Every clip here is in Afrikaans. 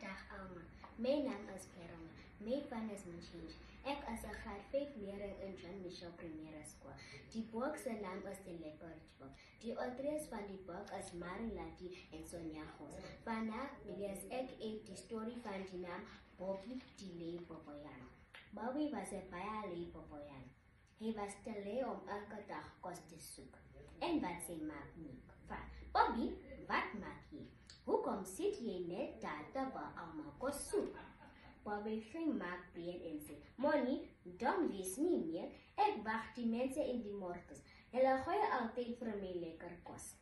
Dag allemaal, mijn naam is Veron. Mijn van is mijn change. Ik is een graad 5 leerling in John Michel Primera School. Die boek zijn naam is The Leopard Book. Die authors van die boek is Marilati en Sonja Gos. Vandaag lees ik die story van die naam Bobby die Leeupopoyan. Bobby was een baie Leeupopoyan. Hij was te lui om elke dag kos te zoeken. En wat zij maakt niet. Bobby, wat maak je? Hoekom zit je net daar terwijl allemaal kos zoekt? Bobby ging maak breed en zei, Monnie, dom wees niet meer. Ik wacht die mensen in die morgens. Hulle gooi altijd voor mij lekker kos.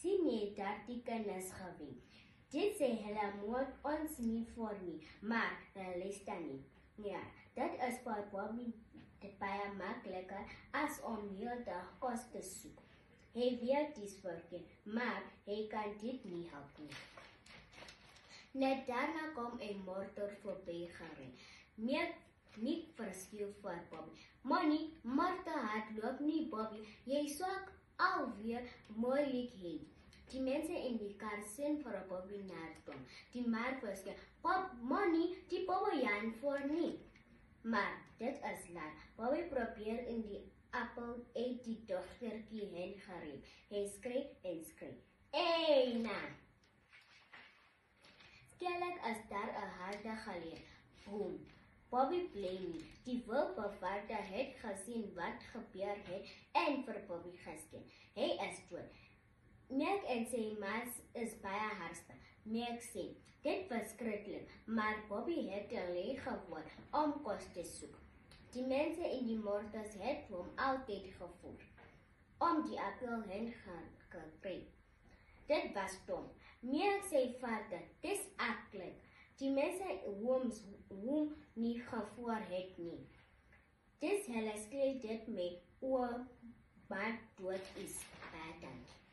Sien jy daar die kinders gewin? Dit sê hulle moet ons nie voor nie, maar hulle luister nie. Ja, dat is vir Bobby baie makliker as om heel dag kos te soek. Hy weet dis verkeerd, maar hy kan dit nie help nie. Net daarna kom een motor voorbij gereden. Miek verskiel voor Bobby. Monnie, motor hardloop nie Bobby, jy swak alweer moeilikheid. Die mensen in die kar sien voor Bobby naar tom. Die maar verskiel, Monnie, die Boboyan voor nie. Maar dit is laat. Bobby probeer in die appel uit die dochterkie heen gereden. Hy skreeuw en skreeuw. Eina! Skielik is daar een harde geleer. Boom! Bobby bly nie. Die wildbewaarder het gesien wat gebeur het en vir Bobby geskien. Hy is dood. Miek en sy maas is baie harstig. Miek sê, dit was skrikkelik, maar Bobby het te lui geword om kos te soek. Die mense in die morters het hom altyd gevoer om die appel heen gekry. Dit was dom. Miek sê vader, dis aklik. Die mense hom nie gevoer het nie. Dis hulle skryf dit met oor wat dood is. Baie dankie.